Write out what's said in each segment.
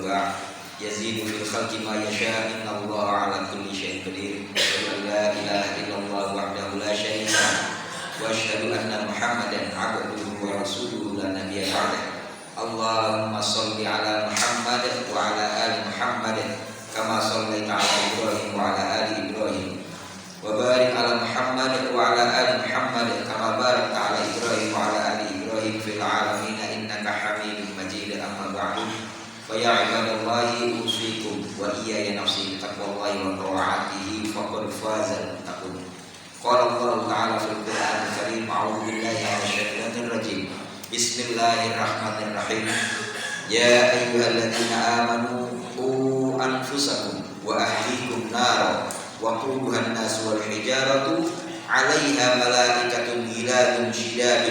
وبعد يزيد في الخلق ما يشاء إن الله على كل شيء قدير أشهد أن لا إله إلا الله وحده لا شريك له وأشهد أن محمدا عبده ورسوله لا نبي بعده اللهم صل على محمد وعلى آل محمد كما صليت على إبراهيم وعلى آل إبراهيم وبارك على محمد وعلى آل محمد كما باركت على إبراهيم وعلى آل إبراهيم في العالمين إنك حميد مجيد أما بعد فيا عباد الله أوصيكم وإياي نفسي بتقوى الله وطاعته فقد فاز المتقون قال الله تعالى في القرآن الكريم أعوذ بالله من الشيطان الرجيم بسم الله الرحمن الرحيم يا أيها الذين آمنوا قوا أنفسكم وأهليكم نارا وقودها الناس والحجارة عليها ملائكة غلاظ شداد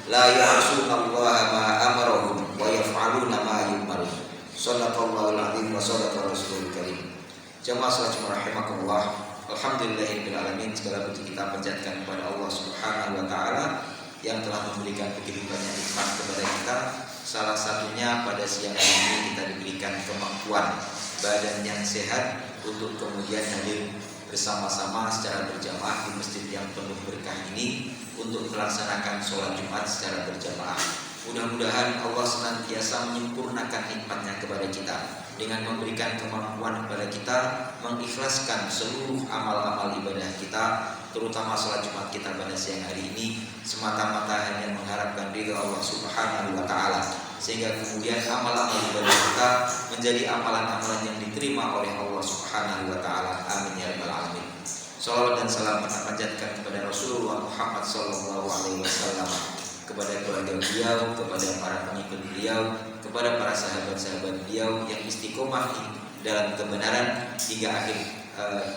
لا يعصون الله ما أمرهم ويفعلون ما يؤمرون Shadaqallahul azim wa shadaqa rasulul karim. Jamaah salat rahimakumullah. Alhamdulillahirabbil alamin. Segala puji kita panjatkan kepada Allah Subhanahu wa taala yang telah memberikan begitu banyak nikmat kepada kita. Salah satunya pada siang hari ini kita diberikan kemampuan badan yang sehat untuk kemudian hadir bersama-sama secara berjamaah di masjid yang penuh berkah ini untuk melaksanakan sholat Jumat secara berjamaah. Mudah-mudahan Allah senantiasa menyempurnakan nikmatnya kepada kita dengan memberikan kemampuan kepada kita mengikhlaskan seluruh amal-amal ibadah kita, terutama sholat Jumat kita pada siang hari ini semata-mata hanya mengharapkan ridha Allah Subhanahu wa taala, sehingga kemudian amal-amal ibadah kita menjadi amalan-amalan yang diterima oleh Allah Subhanahu wa taala. Amin ya rabbal alamin. Shalawat dan salam kita panjatkan kepada Rasulullah Muhammad sallallahu alaihi wasallam, kepada keluarga beliau, kepada para pengikut beliau, kepada para sahabat-sahabat beliau yang istiqomah dalam kebenaran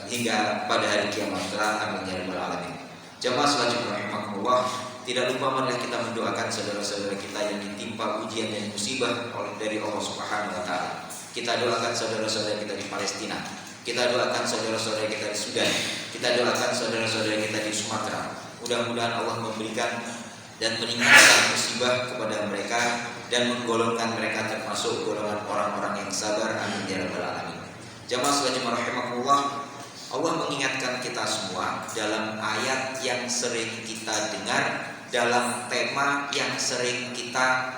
hingga pada hari kiamat kelak. Amin ya rabbal alamin. Jamaah salat rahimakumullah, tidak lupa marilah kita mendoakan saudara-saudara kita yang ditimpa ujian dan musibah dari Allah Subhanahu wa taala. Kita doakan saudara-saudara kita di Palestina, kita doakan saudara-saudara kita di Sudan, kita doakan saudara-saudara kita di Sumatera. Mudah-mudahan Allah memberikan dan meninggalkan musibah kepada mereka dan menggolongkan mereka termasuk golongan orang-orang yang sabar. Amin ya rabbal alamin. Jamaah sekalian rahimakumullah, Allah mengingatkan kita semua dalam ayat yang sering kita dengar, dalam tema yang sering kita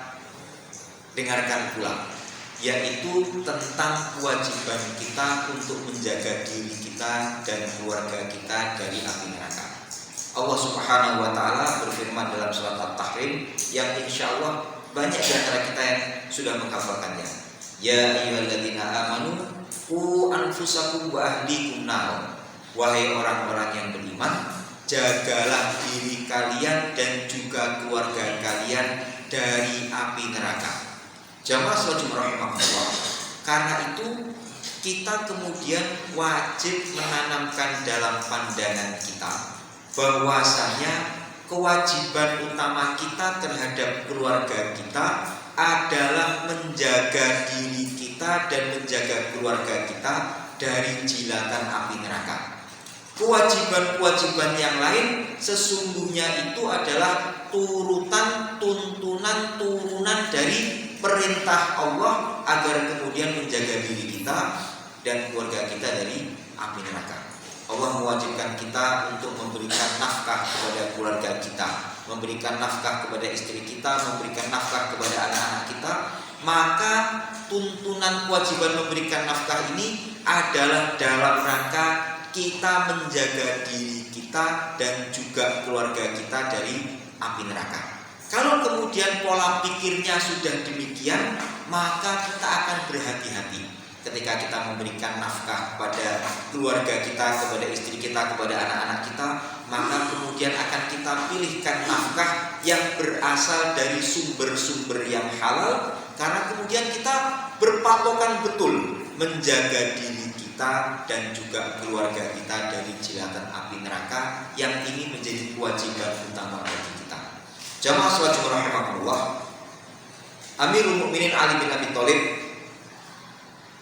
dengarkan pula, yaitu tentang kewajiban kita untuk menjaga diri kita dan keluarga kita dari api neraka. Allah Subhanahu wa taala berfirman dalam surat At-Tahrim yang insyaallah banyak di antara kita yang sudah menghafalkannya. Ya ayyuhalladzina amanu qu anfusakum wa ahlikum nar. Wahai orang-orang yang beriman, jagalah diri kalian dan juga keluarga kalian dari api neraka. Jamaah salat rahimakumullah. Karena itu kita kemudian wajib menanamkan dalam pandangan kita bahwasanya kewajiban utama kita terhadap keluarga kita adalah menjaga diri kita dan menjaga keluarga kita dari jilatan api neraka. Kewajiban-kewajiban yang lain sesungguhnya itu adalah turunan dari perintah Allah agar kemudian menjaga diri kita dan keluarga kita dari api neraka. Allah mewajibkan kita untuk memberikan nafkah kepada keluarga kita, memberikan nafkah kepada istri kita, memberikan nafkah kepada anak-anak kita. Maka tuntunan kewajiban memberikan nafkah ini adalah dalam rangka kita menjaga diri kita dan juga keluarga kita dari api neraka. Kalau kemudian pola pikirnya sudah demikian, maka kita akan berhati-hati ketika kita memberikan nafkah kepada keluarga kita, kepada istri kita, kepada anak-anak kita. Maka kemudian akan kita pilihkan nafkah yang berasal dari sumber-sumber yang halal, karena kemudian kita berpatokan betul menjaga diri kita dan juga keluarga kita dari jilatan api neraka yang ini menjadi kewajiban utama bagi kita. Jamaah salat rahimakumullah, Amirul Mukminin Ali bin Abi Thalib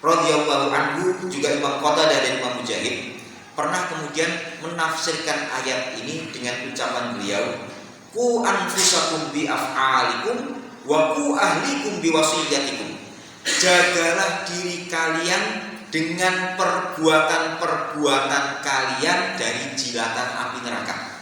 radhiyallahu anhu, juga Imam Qatadah dan Imam Mujahid pernah kemudian menafsirkan ayat ini dengan ucapan beliau, "Qu anfusakum bi af'alikum wa qu ahlikum bi wasiyatikum." jagalah diri kalian dengan perbuatan-perbuatan kalian dari jilatan api neraka.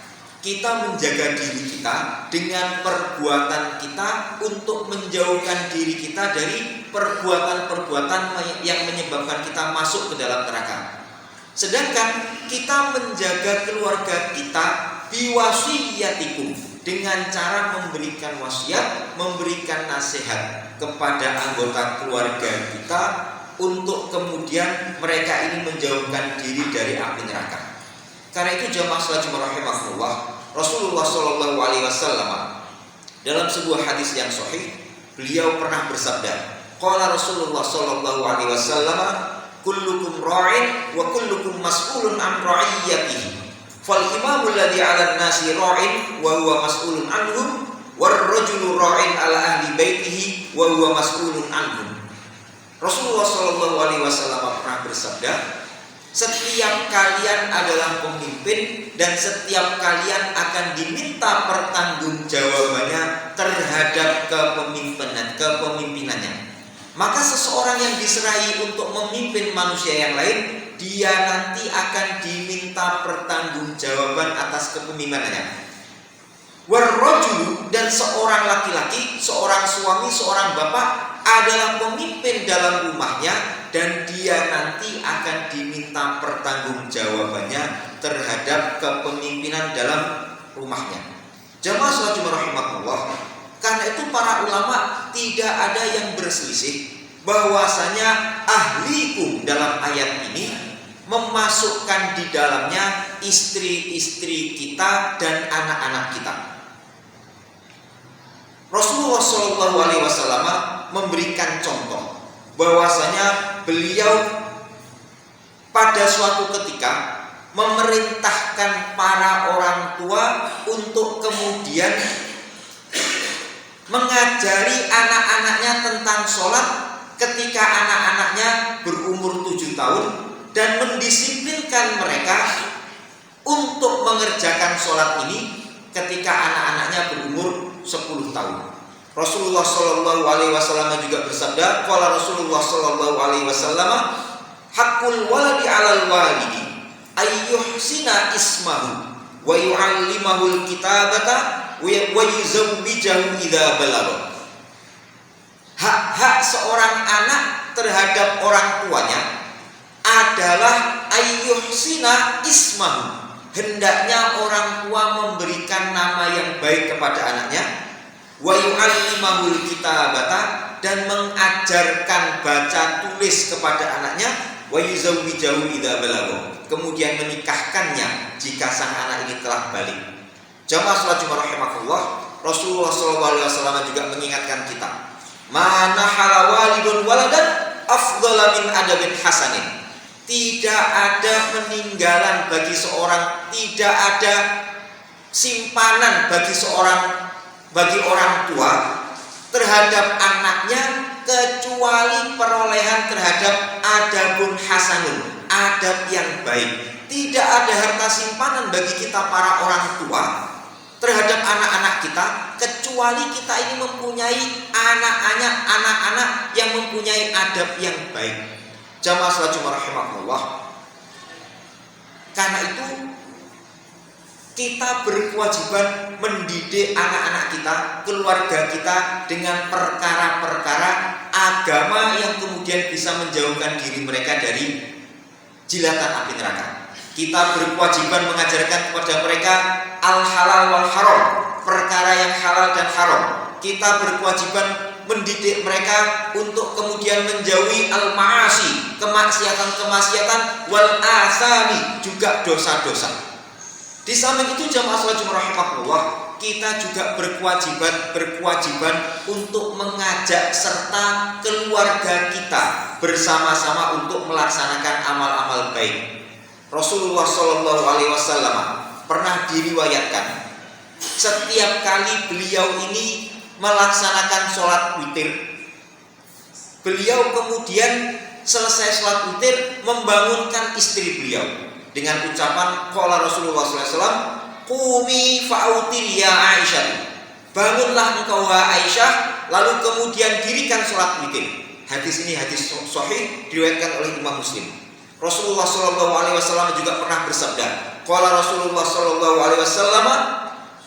Kita menjaga diri kita dengan perbuatan kita untuk menjauhkan diri kita dari perbuatan-perbuatan yang menyebabkan kita masuk ke dalam neraka. Sedangkan kita menjaga keluarga kita biwasiyatikum, dengan cara memberikan wasiat, memberikan nasihat kepada anggota keluarga kita untuk kemudian mereka ini menjauhkan diri dari api neraka. Karena itu jamaah salat Jumat rahimahullah, Rasulullah Shallallahu Alaihi Wasallam dalam sebuah hadis yang sahih, beliau pernah bersabda, qala Rasulullah Shallallahu Alaihi Wasallam, kullukum ra'in wa kullukum mas'ulun an ra'iyatihi, fal imamu alladhi 'ala an-nasi ra'in wa huwa mas'ulun anhum, war rajulu ra'in 'ala ahli baitihi wa huwa mas'ulun anhum. Rasulullah Shallallahu Alaihi Wasallam pernah bersabda, setiap kalian adalah pemimpin dan setiap kalian akan diminta pertanggungjawabannya terhadap kepemimpinannya. Maka seseorang yang diserahi untuk memimpin manusia yang lain, dia nanti akan diminta pertanggungjawaban atas kepemimpinannya. Warrajulu, dan seorang laki-laki, seorang suami, seorang bapak adalah pemimpin dalam rumahnya dan dia nanti akan diminta pertanggungjawabannya terhadap kepemimpinan dalam rumahnya. Jamaah salat Jumat rahimahullah, karena itu para ulama tidak ada yang berselisih bahwasanya ahlikum dalam ayat ini memasukkan di dalamnya istri-istri kita dan anak-anak kita. Rasulullah Shallallahu Alaihi Wasallam memberikan contoh bahwasanya beliau pada suatu ketika memerintahkan para orang tua untuk kemudian mengajari anak-anaknya tentang sholat ketika anak-anaknya berumur 7 tahun dan mendisiplinkan mereka untuk mengerjakan sholat ini ketika anak-anaknya berumur 10 tahun. Rasulullah Shallallahu Alaihi Wasallam juga bersabda, qala Rasulullah Shallallahu Alaihi Wasallam, haqqul waladi 'alal walidi ayyuhsina ismahu wa yu'allimahul kitabata wa yuzawwijahu idza balagha. Hak-hak seorang anak terhadap orang tuanya adalah ayyuhsina ismahu, hendaknya orang tua memberikan nama yang baik kepada anaknya, wa yu'allimahul kitabata, dan mengajarkan baca tulis kepada anaknya, wa yuzawwijahu idza balagha, kemudian menikahkannya jika sang anak ini telah balik. Jamaah salat Jumat rahimahullah, Rasulullah SAW juga mengingatkan kita, mana halawalidun waladan afdhala min adabin hasanin. Tidak ada peninggalan bagi seorang, tidak ada simpanan bagi orang tua terhadap anaknya kecuali perolehan terhadap adabun hasanun, adab yang baik. Tidak ada harta simpanan bagi kita para orang tua terhadap anak-anak kita kecuali kita ini mempunyai anak-anak yang mempunyai adab yang baik. Jamaah salat Jumat rahimahullah, karena itu kita berkewajiban mendidik anak-anak kita, keluarga kita dengan perkara-perkara agama yang kemudian bisa menjauhkan diri mereka dari jilatan api neraka. Kita berkewajiban mengajarkan kepada mereka al-halal wal haram, perkara yang halal dan haram. Kita berkewajiban mendidik mereka untuk kemudian menjauhi al-ma'asi, kemaksiatan-kemaksiatan, wal asami, juga dosa-dosa. Di samping itu jamaah salat Jumat rahimahullah, kita juga berkewajiban untuk mengajak serta keluarga kita bersama-sama untuk melaksanakan amal-amal baik. Rasulullah Shallallahu Alaihi Wasallam pernah diriwayatkan setiap kali beliau ini melaksanakan sholat witir, beliau kemudian selesai sholat witir membangunkan istri beliau dengan ucapan qala Rasulullah SAW, qumi fa'autir ya Aisyah, bangunlah engkau wahai Aisyah, lalu kemudian dirikan sholat witir. Hadis ini hadis sahih diriwayatkan oleh Imam Muslim. Rasulullah Shallallahu Alaihi Wasallam juga pernah bersabda, qala Rasulullah Shallallahu Alaihi Wasallam,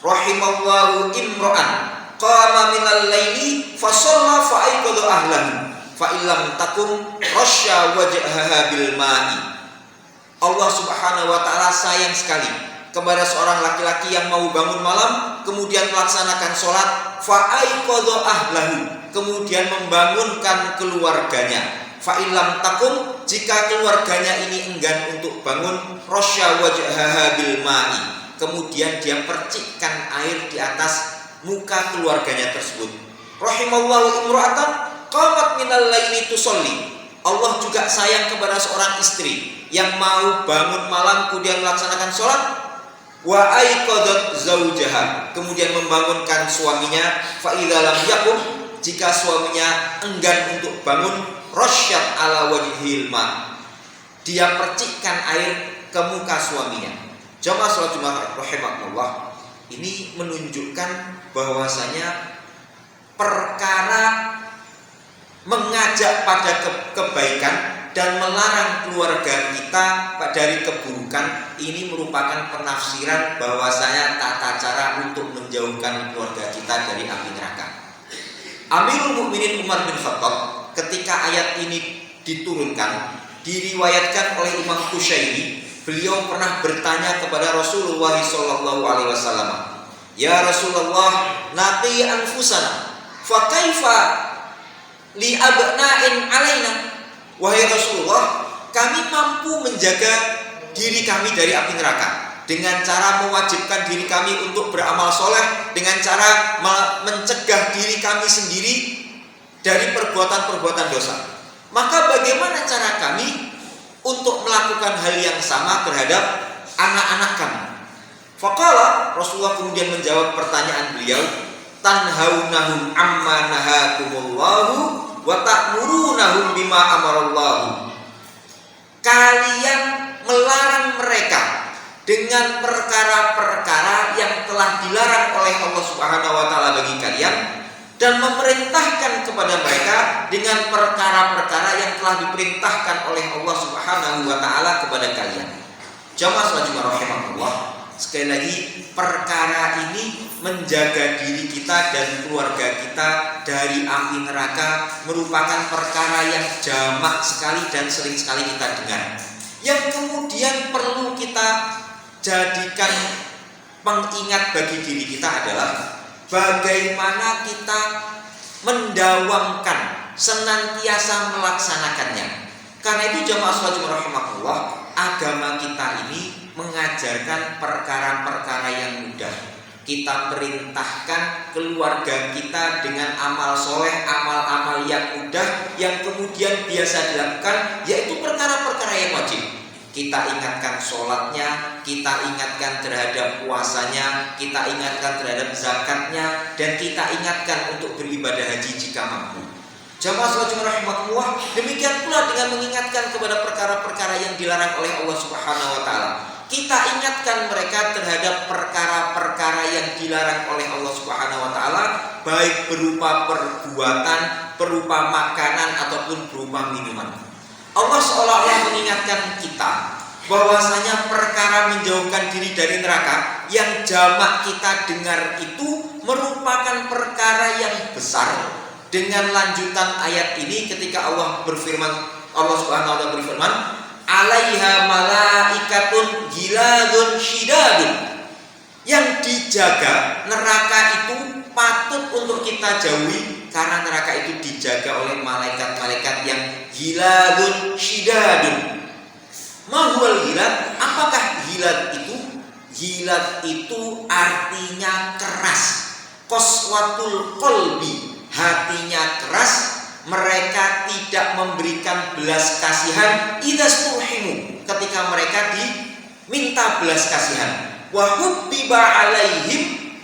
rahimallahu imro'an qama minal laili fa shalla fa aiqadha ahlahu fa illam takum rasya wajhaha bil ma'i. Allah Subhanahu wa taala sayang sekali kepada seorang laki-laki yang mau bangun malam kemudian melaksanakan sholat, fa aiqadha ahlahu, kemudian membangunkan keluarganya. Fa illam takum, jika keluarganya ini enggan untuk bangun, rasya wajhaha bil ma'i, kemudian dia percikkan air di atas muka keluarganya tersebut. Rahimallahu imra'atan qamat minal laili tusolli. Allah juga sayang kepada seorang istri yang mau bangun malam kemudian melaksanakan sholat, wa aiqadat zaujaha, kemudian membangunkan suaminya. Fa idza lam yakum, jika suaminya enggan untuk bangun, rasyat ala wajhil ma, dia percikkan air ke muka suaminya. Jamaah salat Jumat rahimakumullah, ini menunjukkan bahwasanya perkara mengajak pada kebaikan dan melarang keluarga kita dari keburukan ini merupakan penafsiran bahwasanya tata cara untuk menjauhkan keluarga kita dari api neraka. Amirul Mukminin Umar bin Khattab ketika ayat ini diturunkan, diriwayatkan oleh Imam Qushairi, beliau pernah bertanya kepada Rasulullah Shallallahu Alaihi Wasallam, ya Rasulullah, naqi anfusana, fa kaifa li abna'in alaina. Wahai Rasulullah, kami mampu menjaga diri kami dari api neraka dengan cara mewajibkan diri kami untuk beramal soleh, dengan cara mencegah diri kami sendiri dari perbuatan-perbuatan dosa. Maka bagaimana cara kami untuk melakukan hal yang sama terhadap anak-anak kami? Faqala, Rasulullah kemudian menjawab pertanyaan beliau, tanhaunahum amma nahakumullahu wa ta'murunahum bima amarallahu. Kalian melarang mereka dengan perkara-perkara yang telah dilarang oleh Allah Subhanahu wa taala bagi kalian, dan memerintahkan kepada mereka dengan perkara-perkara yang telah diperintahkan oleh Allah Subhanahu wa taala kepada kalian. Jamaah salat Jumat rahimakumullah, sekali lagi perkara ini menjaga diri kita dan keluarga kita dari api neraka merupakan perkara yang jamak sekali dan sering sekali kita dengar, yang kemudian perlu kita jadikan pengingat bagi diri kita adalah bagaimana kita mendawamkan senantiasa melaksanakannya. Karena itu jamaah salat Jumat rahimakumullah, agama kita ini mengajarkan perkara-perkara yang mudah. Kita perintahkan keluarga kita dengan amal soleh, amal-amal yang mudah yang kemudian biasa dilakukan, yaitu perkara-perkara yang wajib. Kita ingatkan sholatnya, kita ingatkan terhadap puasanya, kita ingatkan terhadap zakatnya, dan kita ingatkan untuk beribadah haji jika mampu. Jamaah salat Jumat rahimakumullah, demikian pula dengan mengingatkan kepada perkara-perkara yang dilarang oleh Allah Subhanahu wa taala. Kita ingatkan mereka terhadap perkara-perkara yang dilarang oleh Allah Subhanahu wa taala, baik berupa perbuatan, berupa makanan ataupun berupa minuman. Allah seolah-olah mengingatkan kita bahwasanya perkara menjauhkan diri dari neraka yang jamak kita dengar itu merupakan perkara yang besar. Dengan lanjutan ayat ini ketika Allah berfirman, Allah Subhanahu wa taala berfirman, alaiha malaikatun giladun syidadun, yang dijaga neraka itu patut untuk kita jauhi karena neraka itu dijaga oleh malaikat-malaikat yang giladun syidadun. Mahwal gilad, apakah gilad itu? Gilad itu artinya keras, qaswatul qalbi, hatinya keras, mereka tidak memberikan belas kasihan idasturhimu, ketika mereka diminta belas kasihan. Wa hubbiba alaihim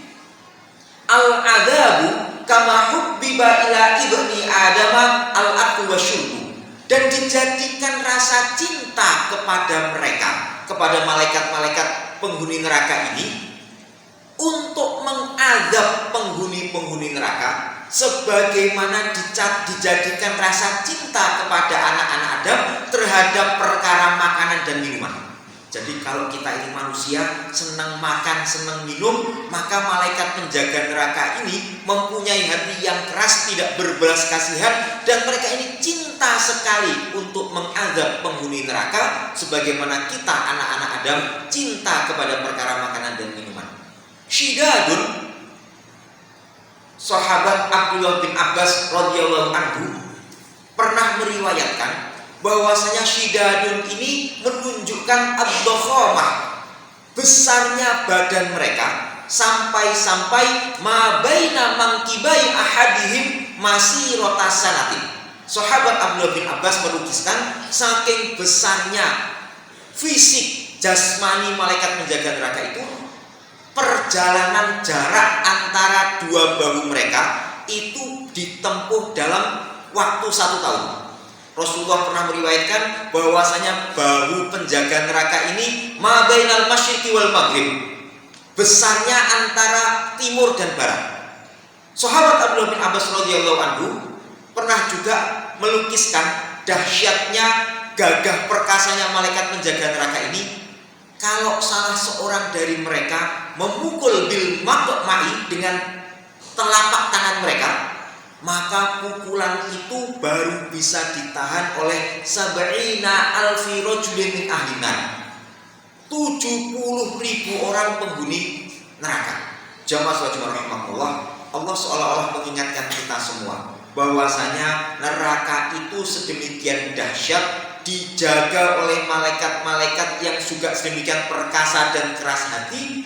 al-adabu kama hubbiba ila ibni adama al-aklu wasyurbu, dan dijadikan rasa cinta kepada mereka, kepada malaikat-malaikat penghuni neraka ini, untuk mengadab penghuni-penghuni neraka sebagaimana dijadikan rasa cinta kepada anak-anak Adam terhadap perkara makanan dan minuman. Jadi kalau kita ini manusia senang makan, senang minum, maka malaikat penjaga neraka ini mempunyai hati yang keras, tidak berbelas kasihan, dan mereka ini cinta sekali untuk mengadab penghuni neraka sebagaimana kita anak-anak Adam cinta kepada perkara makanan dan minuman. Shidadun, sahabat Abdullah bin Abbas radhiyallahu anhu pernah meriwayatkan bahwasanya Shidadun ini menunjukkan ad-dakhamah, besarnya badan mereka, sampai-sampai ma baina mangkibai ahadihim masirata sanatin. Sahabat Abdullah bin Abbas melukiskan saking besarnya fisik jasmani malaikat penjaga neraka itu, perjalanan jarak antara dua bahu mereka itu ditempuh dalam waktu 1 tahun. Rasulullah pernah meriwayatkan bahwasanya bahu penjaga neraka ini ma bainal masyriqi wal maghrib, besarnya antara timur dan barat. Sahabat Abdullah bin Abbas radhiyallahu anhu pernah juga melukiskan dahsyatnya, gagah perkasanya malaikat penjaga neraka ini. Kalau salah seorang dari mereka memukul bil maqma'i dengan telapak tangan mereka, maka pukulan itu baru bisa ditahan oleh sab'ina alfi rajulin min ahli nar, 70.000 orang penghuni neraka. Jamaah salat rahmatullah, Allah seolah-olah mengingatkan kita semua bahwasanya neraka itu sedemikian dahsyat, dijaga oleh malaikat-malaikat yang juga sedemikian perkasa dan keras hati,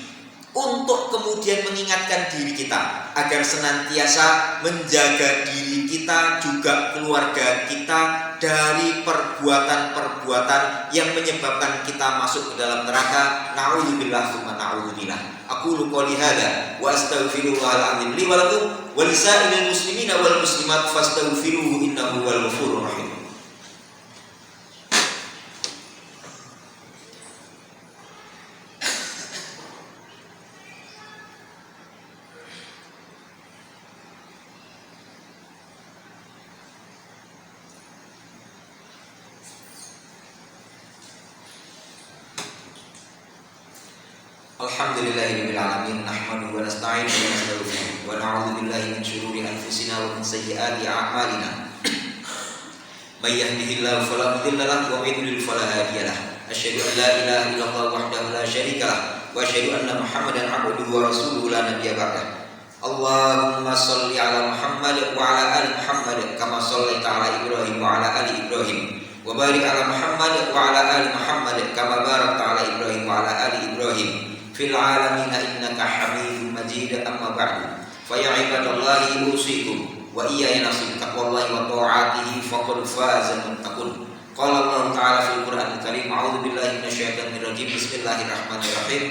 untuk kemudian mengingatkan diri kita agar senantiasa menjaga diri kita, juga keluarga kita dari perbuatan-perbuatan yang menyebabkan kita masuk ke dalam neraka. Na'udzubillah tsumma na'udzubillah. Aqulu qouli hadza wa astaghfirullahal azim li wa lakum wa lisa'ilil muslimina wal muslimat fastaghfiruhu innahu huwal ghafurur rahim. Alhamdulillahirabbil alamin, nahmaduhu wa nasta'inuhu wa nastaghfiruh wa na'udzu billahi min shururi anfusina wa min sayyiati a'malina. May yahdihillahu fala mudilla lahu wa may yudlil fala hadiya lahu. Asyhadu an la ilaha illallah wahdahu la syarika lahu wa asyhadu anna Muhammadan 'abduhu wa rasuluhu la nabiyya ba'dahu. Allahumma shalli ala Muhammad wa ala ali Muhammad kama shallaita ala Ibrahim wa ala ali Ibrahim wa barik ala Muhammad wa ala ali Muhammad kama barakta ala Ibrahim wa ala ali Ibrahim fil alamin innaka hamidum majid. Amma ba'du, fa ya ibadallahi usikum wa iyaya nasikum taqwallahi wa ta'atihi faqad faza muttaqun. Qala Allah ta'ala fil Qur'anil Karim, a'udzu billahi minasyaitonir rajim, bismillahirrahmanirrahim.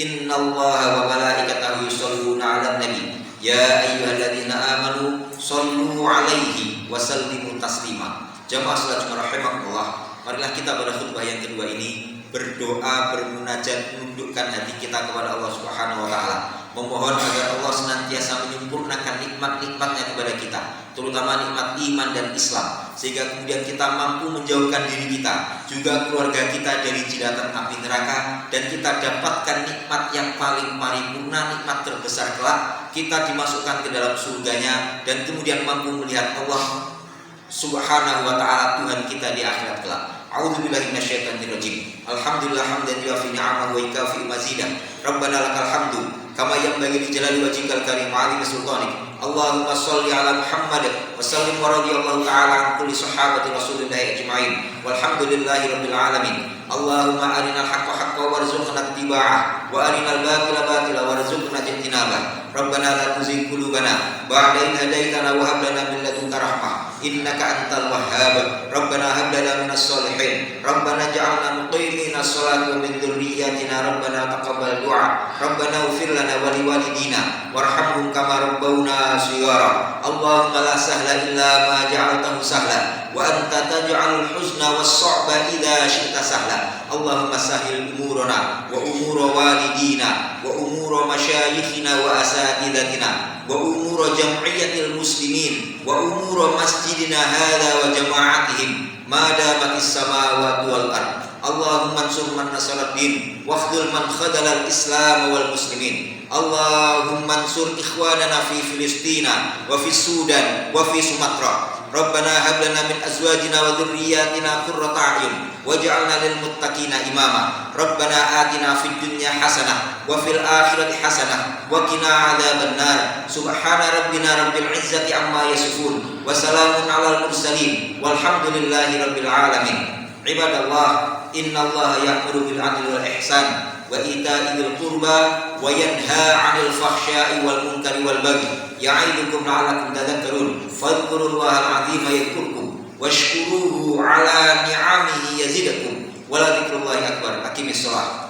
Innallaha wa malaikatahu yusholluna 'alan nabi ya ayyuhalladzina amanu shallu 'alaihi wa sallimu taslima. Jamaah salat rahimakumullah, marilah kita pada khutbah yang kedua ini berdoa, bermunajat, menundukkan hati kita kepada Allah Subhanahu wa taala, memohon agar Allah senantiasa menyempurnakan nikmat-nikmatnya kepada kita, terutama nikmat iman dan Islam, sehingga kemudian kita mampu menjauhkan diri kita, juga keluarga kita dari jilatan api neraka, dan kita dapatkan nikmat yang paling paripurna, nikmat terbesar kelak, kita dimasukkan ke dalam surganya, dan kemudian mampu melihat Allah Subhanahu wa ta'ala Tuhan kita di akhirat kelak. A'udzubillahi minasyaitonir rajim. Alhamdulillah hamdan yuafi ni'amahu wa yukafi mazidah. Rabbana lakal hamdu kama yanbaghi li jalali wajhikal karim wa 'azimi sultanik. Allahumma shalli ala Muhammad wa sallim wa radhiyallahu ta'ala an kulli sahabati Rasulillah ajma'in. Walhamdulillahi rabbil alamin. Allahumma arinal haqqa haqqan warzuqna ittiba'ah wa arinal batila batila warzuqna ijtinabah. Rabbana la tuzigh qulubana ba'da idh hadaytana wa hab lana min ladunka rahmah innaka antal wahhab. Rabbana hab lana min الصالحين ربنا اجعلنا مقيمين الصلاة ومن ذرياتنا ربنا تقبل دعاء ربنا اغفر لنا ولوالدينا وارحمهم كما ربونا صغارا اللهم لا سهل إلا ما جعلته سهلا وأنت تجعل الحزن والصعب إذا شئت سهلا اللهم سهل أمورنا وأمور والدينا وأمور مشايخنا وأساتذتنا وأمور جمعية المسلمين وأمور مسجدنا هذا وجماعتهم ما دامت السماوات والأرض اللهم انصر من نصر الدين واخذل من خذل الإسلام والمسلمين اللهم انصر إخواننا في فلسطين وفي السودان وفي سومطرة ربنا هب لنا من أزواجنا وذرياتنا قرة أعين واجعلنا للمتقين إماما ربنا آتنا في الدنيا حسنة وفي الآخرة حسنة وقنا عذاب النار سبحان ربنا رب العزة عما يصفون وسلام على المرسلين والحمد لله رب العالمين عباد الله إن الله يأمر بالعدل والإحسان وإيتاء ذي القربى وينهى عن الفحشاء والمنكر والبغي يعظكم لعلكم تذكرون فاذكروا الله العظيم يذكركم واشكروه على نعمه يزدكم ولذكر الله أكبر أقيموا الصلاة